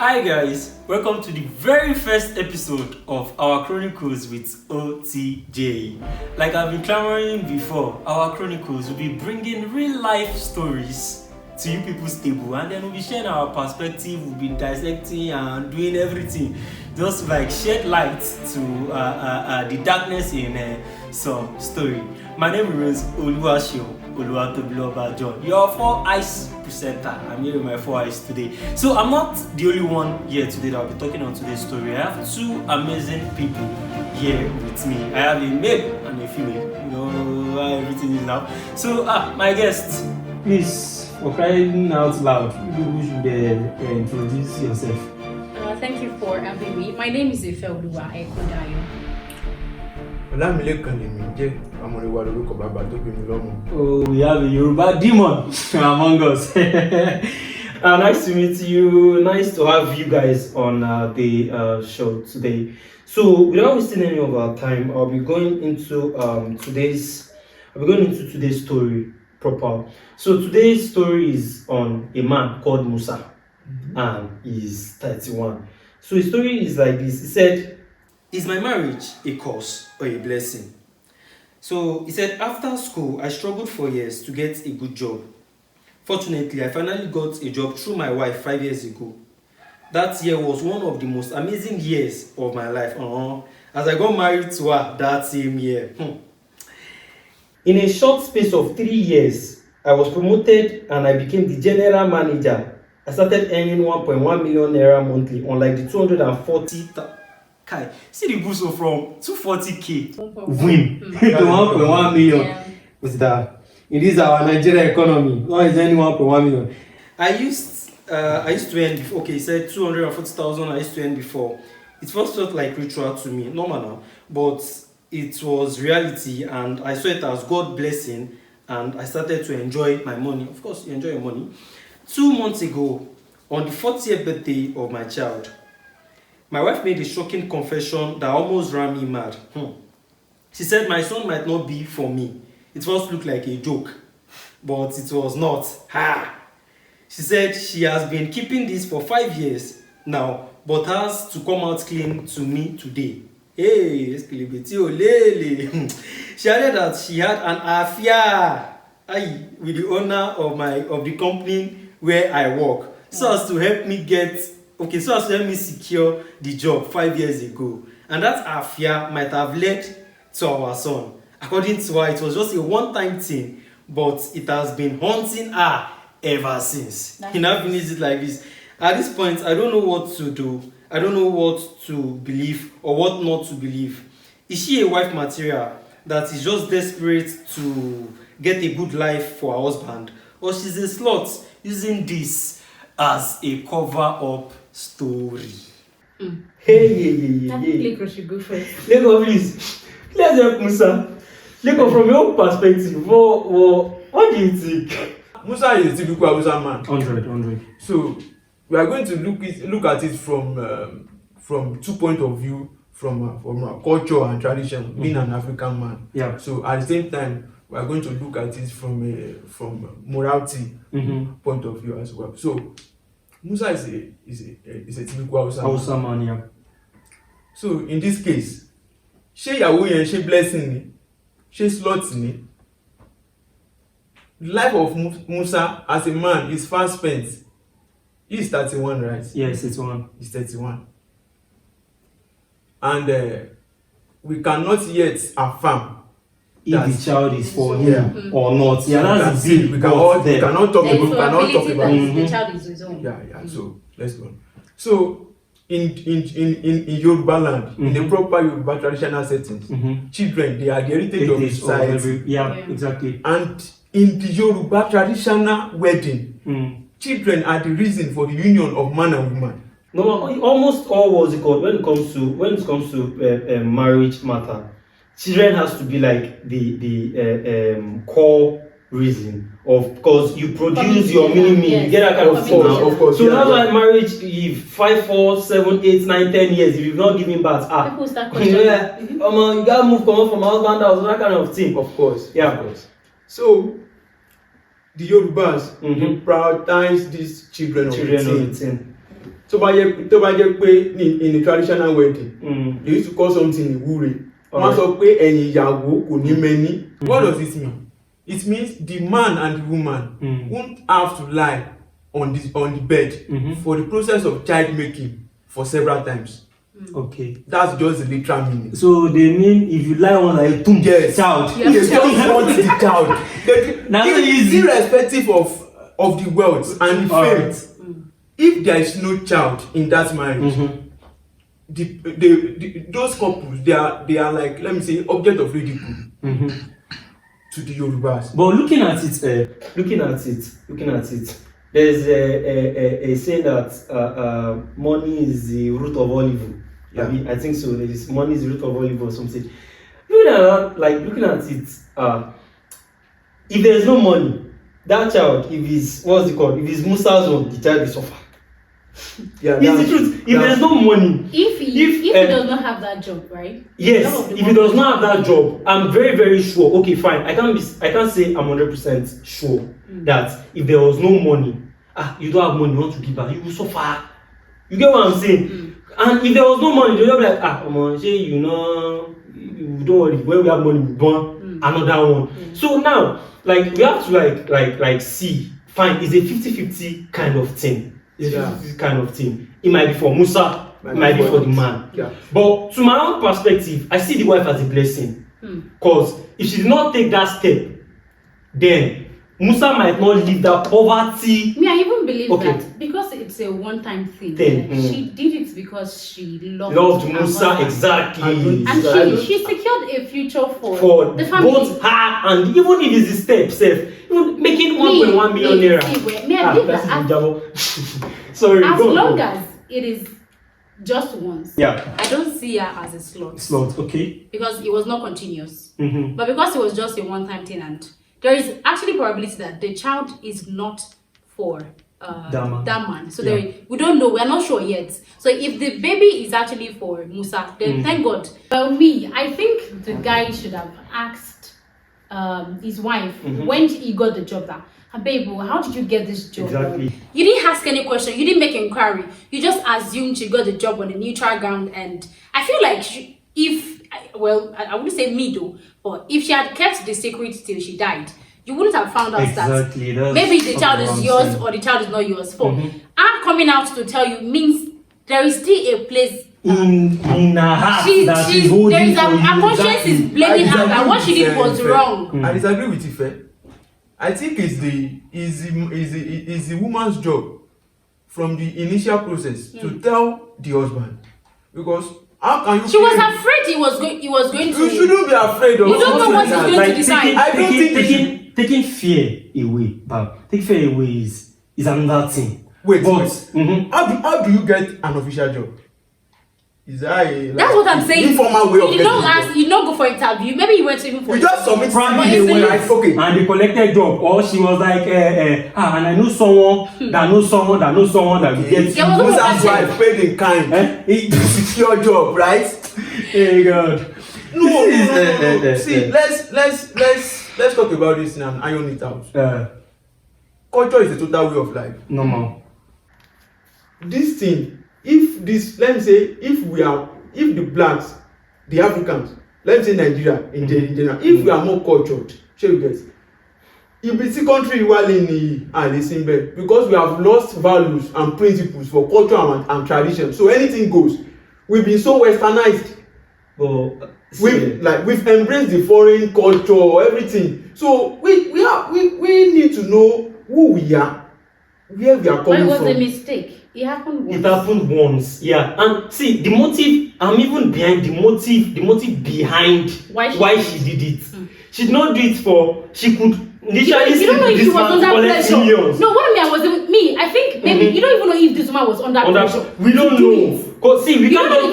Hi guys, welcome to the very first episode of our Chronicles with O.T.J. Like I've been clamoring before, our Chronicles will be bringing real life stories to you people's table, and then we'll be sharing our perspective, we'll be dissecting and doing everything just to like shed light to the darkness in some story. My name is Oluwatobiloba John, your four eyes presenter. I'm here with my four eyes today. So I'm not the only one here today that will be talking on today's story. I have two amazing people here with me. I have a male and a female. You know how everything is now. So my guest, please, for crying out loud, you should introduce yourself. Thank you for having me. My name is Ifeoluwa Ekodayo. Oh, we have a Yoruba demon among us. Nice to meet you. Nice to have you guys on the show today. So, without wasting any of our time, I'll be going into today's story proper. So today's story is on a man called Musa, and he's 31. So his story is like this. He said, "Is my marriage a curse or a blessing?" So he said, "After school, I struggled for years to get a good job. Fortunately, I finally got a job through my wife 5 years ago. That year was one of the most amazing years of my life. As I got married to her that same year. In a short space of 3 years, I was promoted and I became the general manager. I started earning 1.1 million naira monthly, unlike the 240. See the boost from 240k to 1.1 million. Yeah. What's that? In this our Nigerian economy, why is earning 1.1 million? I used to earn before. Okay, he said 240,000. I used to earn before. It first felt like ritual to me, normal now, but it was reality, and I saw it as God blessing, and I started to enjoy my money. Of course, you enjoy your money. 2 months ago, on the 40th birthday of my child, my wife made a shocking confession that almost ran me mad. She said my son might not be for me. It first looked like a joke, but it was not. She said she has been keeping this for 5 years now, but has to come out clean to me today. Hey, she added that she had an affair with the owner of the company where I work, so as to help me secure the job 5 years ago, and that affair might have led to our son. According to her, it was just a one-time thing, but it has been haunting her ever since. He now finishes it like this. At this point, I don't know what to do. I don't know what to believe or what not to believe. Is she a wife material that is just desperate to get a good life for her husband, or she's a slut using this as a cover-up story? Hey. I think Leko should go first. Leko, please. Let's help Musa. Leko, from your perspective, what do you think? Musa is a typical Hausa man. 100. So we are going to look at it from 2 points of view, from our culture and tradition, being an African man. Yeah. So at the same time, we are going to look at it from morality point of view as well. So Musa is a typical Hausa man, yeah. So in this case, ṣé ìyàwó yẹn ṣé blessing ni, ṣé slut ni? The life of Musa as a man is fast spent. He is 31, right? Yes, it's one. He's 31. And we cannot yet affirm if the child is for him or not. Yeah, that's the thing. We cannot talk about The child is his own. Yeah. So let's go on. So in Yoruba land, in the proper Yoruba traditional settings, children, they are the heritage of society. Yeah, exactly. And in the Yoruba traditional wedding, children are the reason for the union of man and woman. No, almost all when it comes to marriage matter, children has to be like the core reason of, because you produce your mini, you get that kind of thing now. Of course. So that's why marriage, if 5, 4, 7, 8, 9, 10 years, if you've not given birth, people start questioning. You gotta move from husband house, that kind of thing. Of course. Yeah. So the Yorubas they prioritize these children of the 10. tó bá jẹ́ pé in a traditional wedding, they used to call something ìwúre. Wọ́n sọ pé ẹ̀yìn ìyàwó kò ní mẹ́ni. What does it mean? It means the man and the woman won't have to lie on the bed for the process of child making for several times. Okay. That's just the literal meaning. So they mean if you lie on like child. They just want the child. Irrespective of the wealth and the faith. If there is no child in that marriage, those couples they are like, let me say, object of ridicule to the Yorubas. But looking at it, there's a saying that money is the root of all evil. Yeah. I think so. There is money is the root of all evil or something. Looking at it, if there's no money, that child, if it's Musa's own, the child will suffer. Yeah, it's the truth. If there's no money, if he does not have that job, right? Yes, if he does not have that job, I'm very, very sure. Okay, fine. I can't say I'm 100% sure that if there was no money, you don't have money, you want to give back, you will suffer. You get what I'm saying? And if there was no money, they'll be like, you don't worry. When we have money, we burn another one. So now, like, we have to like see, fine, it's a 50-50 kind of thing. It's a 50-50 kind of thing. It might be for Musa, it might be for the man. Yeah. But to my own perspective, I see the wife as a blessing. Because if she did not take that step, then Musa might not live that poverty. I even believe that because it's a one-time thing. She did it because she loved Musa, exactly. And she secured a future for the family. Both her and even if it's the step, even making 1.1 million naira. Sorry. As long as it is just once. Yeah. I don't see her as a slot. Okay. Because it was not continuous. But because it was just a one-time thing, and there is actually probability that the child is not for that man. So we don't know. We are not sure yet. So if the baby is actually for Musa, then thank God. Well, I think the guy should have asked his wife when he got the job that, babe, how did you get this job? Exactly. You didn't ask any question. You didn't make inquiry. You just assumed she got the job on a neutral ground. And I feel like I wouldn't say me though, but if she had kept the secret till she died, you wouldn't have found out that maybe the child is yours or the child is not yours. For her coming out to tell you means there is still a place in her heart that is holding for you. Her conscience is blaming her that what she did was wrong. I disagree with Ife. I think it's the woman's job from the initial process to tell the husband, because how can you? She was afraid he was going to. You shouldn't be afraid of. You don't know what he's going to decide. I don't think taking fear away, but take fear away is another thing. Wait. How do you get an official job? Is that that's what I'm saying. Informal way of you don't ask. You don't go for interview. Maybe you went to even for. You just submit okay. And the collected job, or she was like, and I know someone that knows someone that knows someone that will get. That's why I paid in kind. Secure job, right? Hey God. No. See, let's talk about this now and iron it out. Culture is a total way of life. Normal. This thing. If let me say, if the blacks, the Africans, let me say Nigeria in general, if we are more cultured, shall you get? If it's a country because we have lost values and principles for culture and tradition, so anything goes. We've been so westernized. We've embraced the foreign culture, everything. So we need to know who we are, where we are coming from. But it was a mistake. It happened once. Yeah. And see, the motive, I'm even behind the motive behind why she did it. She did not do it for, she could initially you don't know if she was under pressure. Millions. No, I think maybe you don't even know if this woman was under pressure. We don't know. Because see, we can't just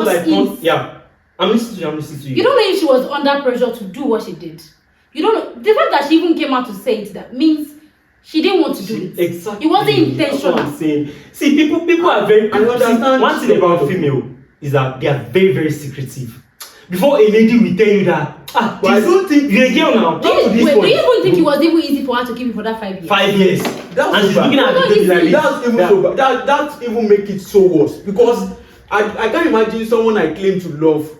like taunt. Yeah. I'm listening to you. You don't know if she was under pressure to do what she did. You don't know. The fact that she even came out to say it, that means she didn't want to do it. Exactly. It wasn't intentional. That's what I'm saying. See, people are very. One thing about female is that they are very, very secretive. Before a lady will tell you that But I don't think you're a girl now. Do you even think it was even easy for her to keep it for that 5 years? 5 years. That's And she's looking at the baby like this. That's even so bad. That even make it so worse because I can't imagine someone I claim to love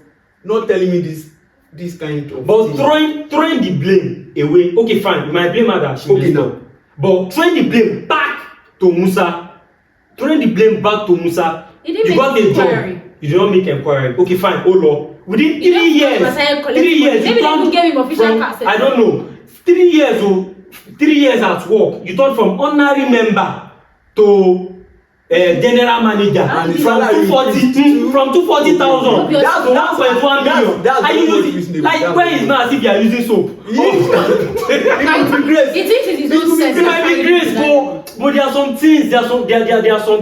not telling me this kind of But thing. throwing the blame away. Okay, fine. You might blame her that she messed up. But throwing the blame back to Musa. Throwing the blame back to Musa. You got a job. You did not make inquiry. Okay, fine. Oh Lord. Within 3 years. 3 years. Maybe they will give him official card. I don't know. 3 years. 3 years at work. You turn from honorary member to general manager. And From 240,000 That's to 1.1 million. That's like where is now as if you are using soap? It might be grace. It is his own sense. It might be grace, but there are some things. There are some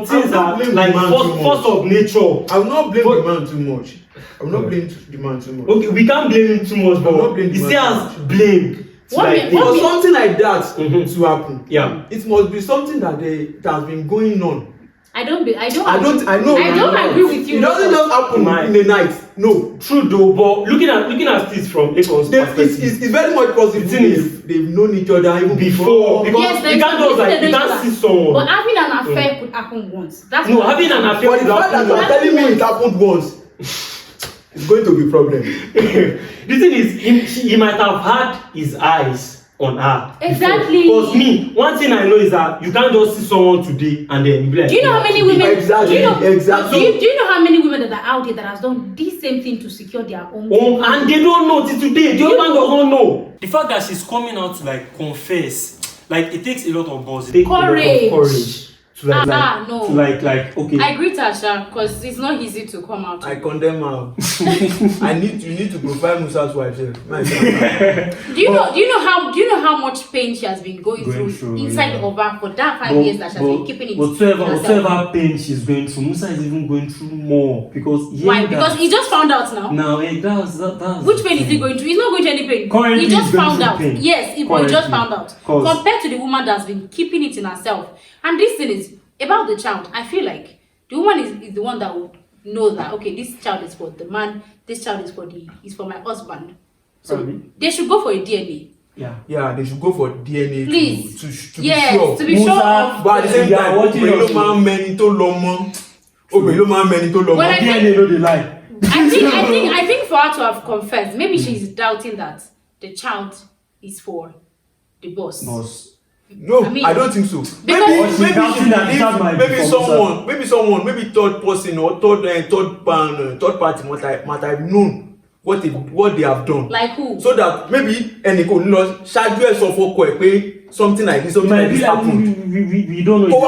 things that like force of nature. I will not blame the man too much. I will not blame the man too much. Okay, we can't blame him too much, but he still has blame. For something like that to happen, yeah, it must be something that has been going on. I don't agree with you. It doesn't just happen in the night. No. True though, but looking at this from Akon's perspective, it's very much possible they've known each other even before. Because yes, you can't just you can't see someone. But having an affair could happen once. That's having an affair could happen. But the fact that you're telling me it happened once, it's going to be a problem. The thing is, he might have had his eyes on her. Exactly. Because me, one thing I know is that you can't just see someone today and then be like, do you know how many women? Exactly. Do you know how many women that are out there that has done this same thing to secure their own? And they don't know till today. The other man does not know. The fact that she's coming out to like confess, like it takes a lot of balls. It takes courage. A lot of courage. To no. To like okay. I agree, Tasha, because it's not easy to come out. I condemn her. You need to profile Musa's wife. Do you know how much pain she has been going through inside of her for that 5 years that she has been keeping it? Whatever pain she's going through, Musa is even going through more because why? Because he just found out now. Now that's which pain is he going through? He's not going to any pain. Currently he just found out. Pain. Yes, he just found out. Compared to the woman that's been keeping it in herself. And this thing is about the child. I feel like the woman is the one that would know that okay, this child is for the man, this child is for my husband. So they should go for a DNA. Yeah, they should go for DNA. Please. To be sure. To be sure. But at the same time, I think for her to have confessed, maybe she's doubting that the child is for the boss. No, I don't think so. Maybe third person or third party might have known what they have done. Like who? So that maybe something like this happened. We don't know. Or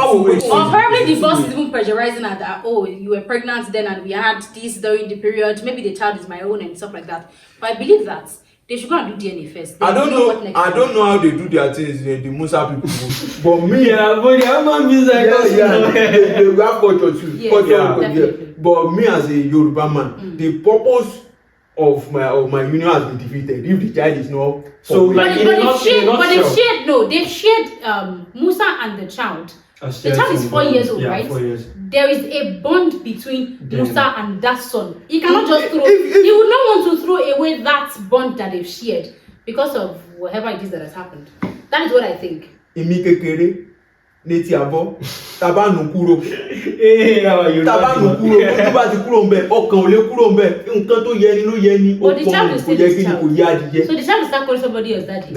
probably the boss is even pressurizing her that you were pregnant then and we had this during the period. Maybe the child is my own and stuff like that. But I believe that they should go and do DNA first. I don't know how they do their things, the Musa people. But me, they have culture too. But me as a Yoruba man, the purpose of my union has been defeated if the child is not. So they've shared Musa and the child. The child is 4 years old, right? 4 years. There is a bond between Musa and that son. He cannot just throw. He would not want to throw away that bond that they've shared because of whatever it is that has happened. That is what I think. Neti abo taba nu kúrò taba nu kúrò tó bá ti kúrò ńbẹ̀ ọkàn ò lè kúrò ńbẹ̀ nǹkan tó yẹ ni ló yẹ ni ó kò yẹ kí ni kò yẹ adìyẹ. So the child will start calling somebody else daddy.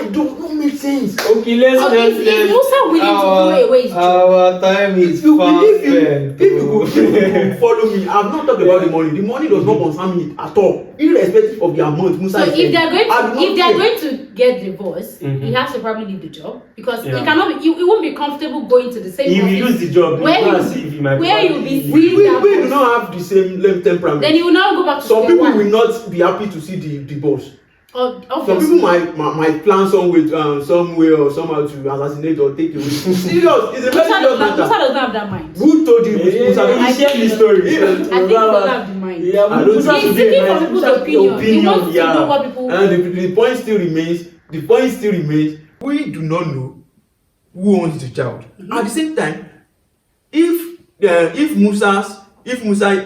It don't make sense. Okay, let's Musa willing to throw away his our time is fast. If you follow me, I'm not talking about the money. The money does not concern me at all, irrespective of the amount. Musa so if they are going to get divorced, he has to probably leave the job because he cannot. He won't be comfortable going to the same office. He will use the job where you'll be seeing that we do not have the same temperament. Then you will now go back to some people will not be happy to see the boss. Some people might plan some way or somehow to assassinate or take away. Serious, it's a very serious matter. Musa doesn't have that mind. Who told you? I share the story. I think he doesn't have the mind. He's seeking for people's opinion. He wants to know what people. And the point still remains. We do not know who owns the child. At the same time, if Musa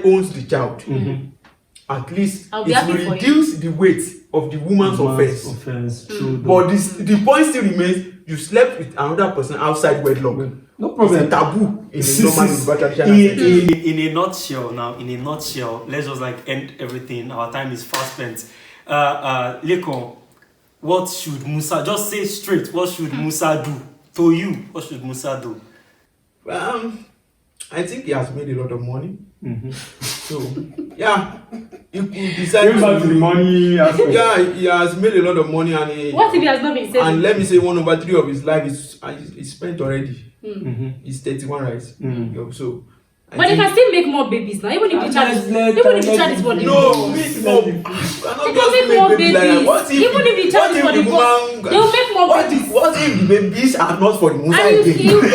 owns the child, at least it will reduce the weight of the woman's offense. But the point still remains, you slept with another person outside wedlock. No problem. It's a taboo in a normal traditional in a nutshell, let's just like end everything. Our time is fast spent. Lekon, what should Musa, just say straight, what should Musa do? To you, what should Musa do? I think he has made a lot of money. So, yeah, he could decide to the money aspect. Yeah, he has made a lot of money, and what if he has not been saving? And let me say 1/3 of his life is spent already. He's 31, right? So, but they can still make more babies now, even if the child is for the no, they can make more babies. Even if the child is for the boss, they will make more babies. What if the babies are not for the Musa again?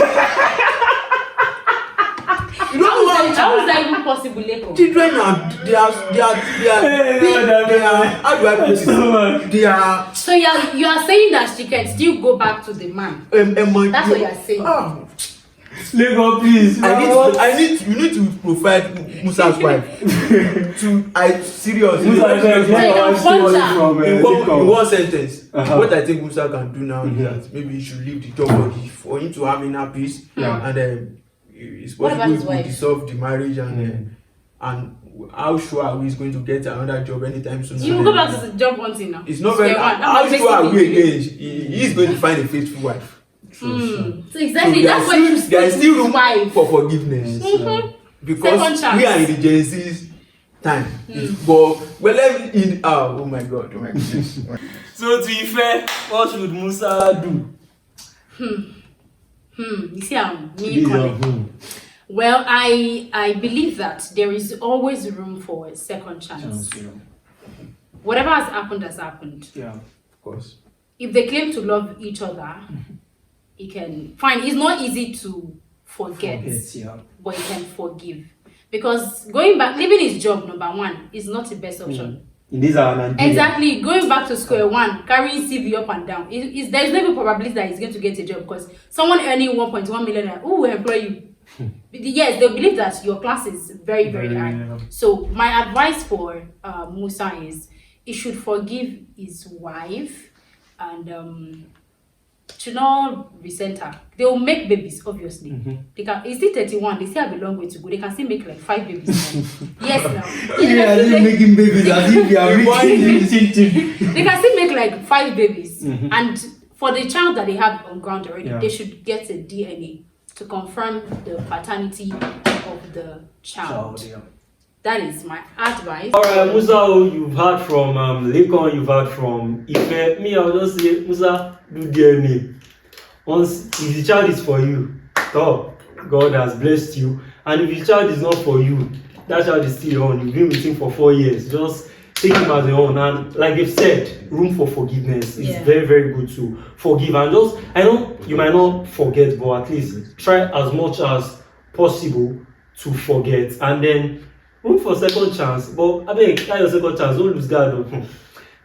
How is that even possible, Leko? Children are how do I put it? They are. So you are saying that she can still go back to the man. That's what you are saying. Lego, please. You need to provide Musa's wife. Seriously. In one sentence, what I think Musa can do now is that maybe he should leave the job for him to have inner peace, and then it's possible to dissolve the marriage, and how sure are we he's going to get another job anytime soon? You will go back to the job hunting now. It's not very. How sure are we again? He is going to find a faithful wife. So exactly, so that's why you there is still room for forgiveness. Because we are in the Gen Z's time. But let me in. Oh my God. So to be fair, what should Musa do? You see, I'm really calling. Well, I believe that there is always room for a second chance. Whatever has happened. Yeah, of course. If they claim to love each other, he can fine. It's not easy to forget, but he can forgive. Because going back, leaving his job, number one, is not the best option. In this exactly, going back to square one, carrying CV up and down, there's no probability that he's going to get a job, because someone earning 1.1 million, who will employ you? Yes, they believe that your class is very, very high. So my advice for Musa is he should forgive his wife and should not resent her. They will make babies, obviously. They can. It's still 31. They still have a long way to go. They can still make like 5 babies. Yes, now. They're making babies as if they are making. They can still make like 5 babies, and for the child that they have on ground already, they should get a DNA to confirm the paternity of the child. That is my advice. Alright, Musa, you've heard from Lekon, you've heard from Ife. Me, I'll just say, Musa, do DNA. Once, if the child is for you, stop. God has blessed you. And if the child is not for you, that child is still on. You've been with him for 4 years. Just take him as your own. And like they've said, room for forgiveness is very, very good to forgive. And just, I know you might not forget, but at least try as much as possible to forget. And then room for second chance, but I mean, try your second chance. Don't lose guard.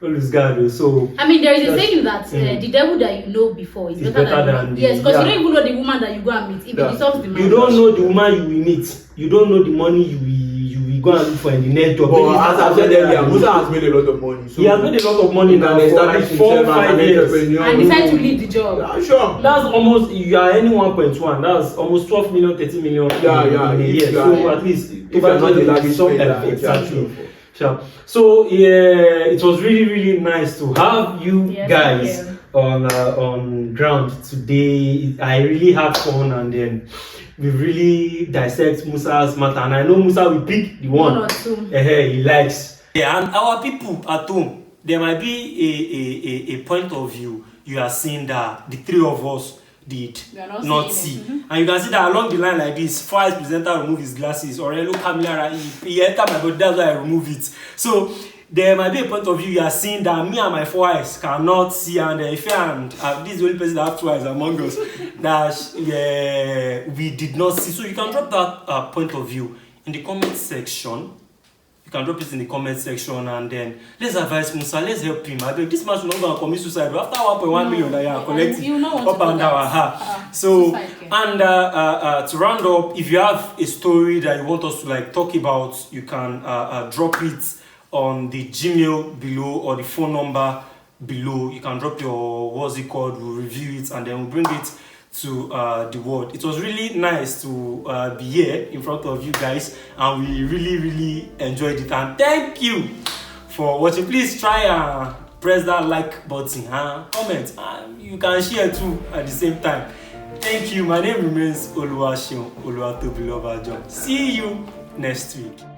Don't lose guard. So I mean, there is a saying that the devil that you know before is better than yes, because you don't even know the woman that you go and meet. If it dissolves the man, you don't know the woman you will meet. You don't know the money you will go and look for in the next job. But as I said earlier, Musa has made a lot of money. So he has made a lot of money now for like 4-5 years, and decided to leave the job. Yeah, sure. That's almost, you are earning 1.1. That's almost 12 million, 30 million in a year. So at least if you are not the largest spender, exactly. Sure. So yeah, it was really, really nice to have you guys on ground today. I really had fun, and then we really dissect Musa's matter. And I know Musa will pick the one or two he likes. Yeah, and our people at home, there might be a point of view you are seeing that the three of us did not see. And you can see that along the line like this, Fai's presenter remove his glasses, or look camera, he entered my body, that's why I remove it. So there might be a point of view you are seeing that me and my 4 eyes cannot see, and if and this is the only person that have 2 eyes among us that we did not see. So you can drop that point of view in the comment section. You can drop it in the comment section, and then let's advise Musa, let's help him. I think this man should not go and commit suicide after 1.1 million that you are collecting up and down. So, and to round up, if you have a story that you want us to like talk about, you can drop it on the Gmail below or the phone number below. You can drop your, what's it called, we'll review it and then we'll bring it to the world. It was really nice to be here in front of you guys, and we really enjoyed it. And thank you for watching. Please try and press that like button, comment, and you can share too at the same time. Thank you. My name remains Oluwaseun Oluwatobilobajo. See you next week.